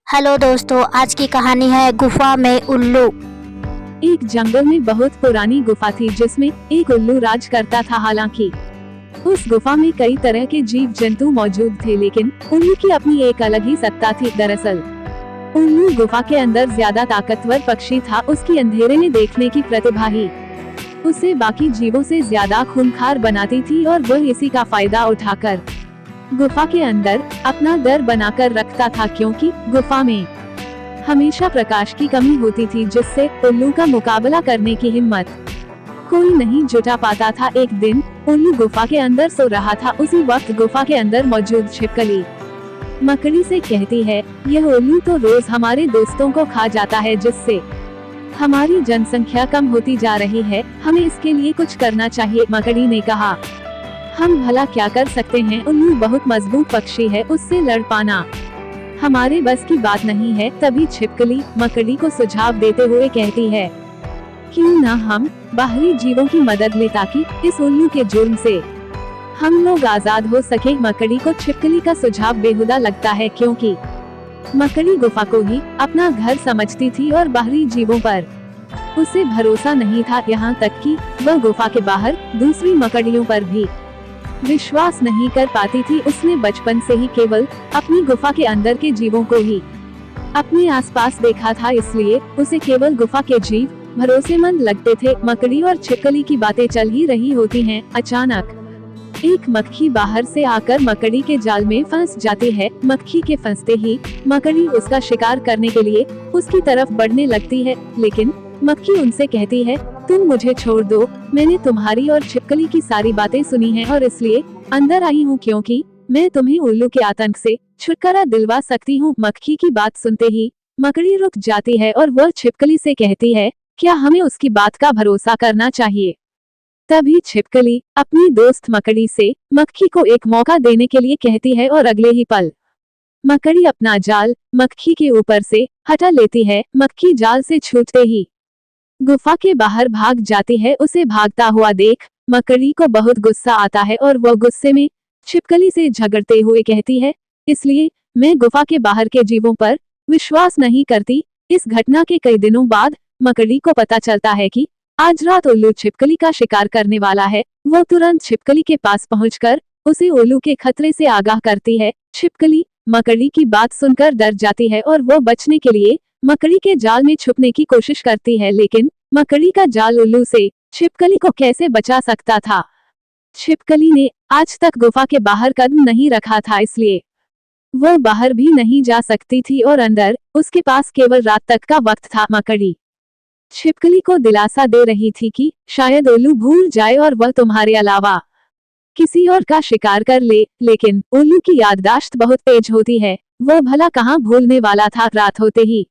Hello दोस्तों, आज की कहानी है गुफा में उल्लू। एक जंगल में बहुत पुरानी गुफा थी जिसमें एक उल्लू राज करता था। हालांकि उस गुफा में कई तरह के जीव जंतु मौजूद थे, लेकिन उल्लू की अपनी एक अलग ही सत्ता थी। दरअसल उल्लू गुफा के अंदर ज्यादा ताकतवर पक्षी था। उसकी अंधेरे में देखने की प्रतिभा ही उसे बाकी जीवों से ज्यादा खूंखार बनाती थी और वह इसी का फायदा उठाकर गुफा के अंदर अपना डर बनाकर रखता था, क्योंकि गुफा में हमेशा प्रकाश की कमी होती थी, जिससे उल्लू का मुकाबला करने की हिम्मत कोई नहीं जुटा पाता था। एक दिन उल्लू गुफा के अंदर सो रहा था। उसी वक्त गुफा के अंदर मौजूद छिपकली मकड़ी से कहती है, यह उल्लू तो रोज हमारे दोस्तों को खा जाता है, जिससे हमारी जनसंख्या कम होती जा रही है। हमें इसके लिए कुछ करना चाहिए। मकड़ी ने कहा, हम भला क्या कर सकते हैं? उल्लू बहुत मजबूत पक्षी है, उससे लड़ पाना हमारे बस की बात नहीं है। तभी छिपकली मकड़ी को सुझाव देते हुए कहती है, क्यों न हम बाहरी जीवों की मदद लें, ताकि इस उल्लू के जुर्म से हम लोग आजाद हो सके। मकड़ी को छिपकली का सुझाव बेहुदा लगता है, क्योंकि मकड़ी गुफा को ही अपना घर समझती थी और बाहरी जीवों पर उसे भरोसा नहीं था। यहाँ तक कि वह गुफा के बाहर दूसरी मकड़ियों पर भी विश्वास नहीं कर पाती थी। उसने बचपन से ही केवल अपनी गुफा के अंदर के जीवों को ही अपने आसपास देखा था, इसलिए उसे केवल गुफा के जीव भरोसेमंद लगते थे। मकड़ी और छिपकली की बातें चल ही रही होती हैं। अचानक एक मक्खी बाहर से आकर मकड़ी के जाल में फंस जाती है। मक्खी के फंसते ही मकड़ी उसका शिकार करने के लिए उसकी तरफ बढ़ने लगती है, लेकिन मक्खी उनसे कहती है, तुम मुझे छोड़ दो, मैंने तुम्हारी और छिपकली की सारी बातें सुनी हैं और इसलिए अंदर आई हूँ, क्योंकि मैं तुम्हें उल्लू के आतंक से छुटकारा दिलवा सकती हूँ। मक्खी की बात सुनते ही मकड़ी रुक जाती है और वह छिपकली से कहती है, क्या हमें उसकी बात का भरोसा करना चाहिए? तभी छिपकली अपनी दोस्त मकड़ी से मक्खी को एक मौका देने के लिए कहती है और अगले ही पल मकड़ी अपना जाल मक्खी के ऊपर से हटा लेती है। मक्खी जाल से छूटते ही गुफा के बाहर भाग जाती है। उसे भागता हुआ देख मकड़ी को बहुत गुस्सा आता है और वह गुस्से में छिपकली से झगड़ते हुए कहती है, इसलिए मैं गुफा के बाहर के जीवों पर विश्वास नहीं करती। इस घटना के कई दिनों बाद मकड़ी को पता चलता है कि आज रात उल्लू छिपकली का शिकार करने वाला है। वो तुरंत छिपकली के पास पहुंचकर उसे उल्लू के खतरे से आगाह करती है। छिपकली मकड़ी की बात सुनकर डर जाती है और वो बचने के लिए मकड़ी के जाल में छुपने की कोशिश करती है, लेकिन मकड़ी का जाल उल्लू से छिपकली को कैसे बचा सकता था? छिपकली ने आज तक गुफा के बाहर कदम नहीं रखा था, इसलिए वो बाहर भी नहीं जा सकती थी और अंदर उसके पास केवल रात तक का वक्त था। मकड़ी छिपकली को दिलासा दे रही थी कि शायद उल्लू भूल जाए और वह तुम्हारे अलावा किसी और का शिकार कर ले, लेकिन उल्लू की याददाश्त बहुत तेज होती है। वो भला कहाँ भूलने वाला था। रात होते ही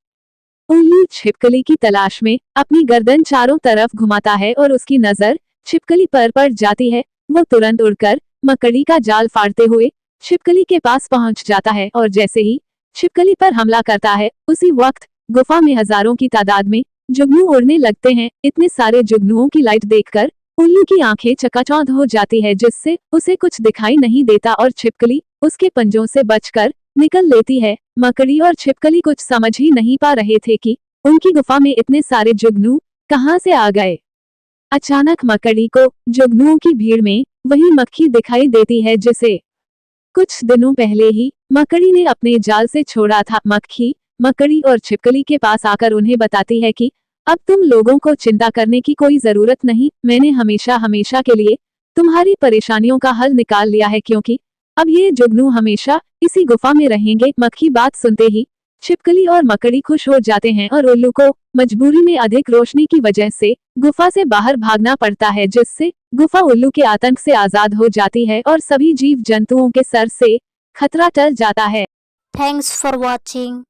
उल्लू छिपकली की तलाश में अपनी गर्दन चारों तरफ घुमाता है और उसकी नजर छिपकली पर पड़ जाती है। वो तुरंत उड़कर मकड़ी का जाल फाड़ते हुए छिपकली के पास पहुंच जाता है और जैसे ही छिपकली पर हमला करता है, उसी वक्त गुफा में हजारों की तादाद में जुगनू उड़ने लगते हैं। इतने सारे जुगनुओं की लाइट देखकर उल्लू की आंखें चकाचौंध हो जाती है, जिससे उसे कुछ दिखाई नहीं देता और छिपकली उसके पंजों से बचकर निकल लेती है। मकड़ी और छिपकली कुछ समझ ही नहीं पा रहे थे कि उनकी गुफा में इतने सारे जुगनू कहां से आ गए। अचानक मकड़ी को जुगनुओं की भीड़ में वही मक्खी दिखाई देती है, जिसे कुछ दिनों पहले ही मकड़ी ने अपने जाल से छोड़ा था। मक्खी मकड़ी और छिपकली के पास आकर उन्हें बताती है कि अब तुम लोगों को चिंता करने की कोई जरूरत नहीं। मैंने हमेशा हमेशा के लिए तुम्हारी परेशानियों का हल निकाल लिया है, क्योंकि अब ये जुगनू हमेशा इसी गुफा में रहेंगे। मक्खी बात सुनते ही छिपकली और मकड़ी खुश हो जाते हैं और उल्लू को मजबूरी में अधिक रोशनी की वजह से गुफा से बाहर भागना पड़ता है, जिससे गुफा उल्लू के आतंक से आजाद हो जाती है और सभी जीव जंतुओं के सर से खतरा टल जाता है। Thanks for watching.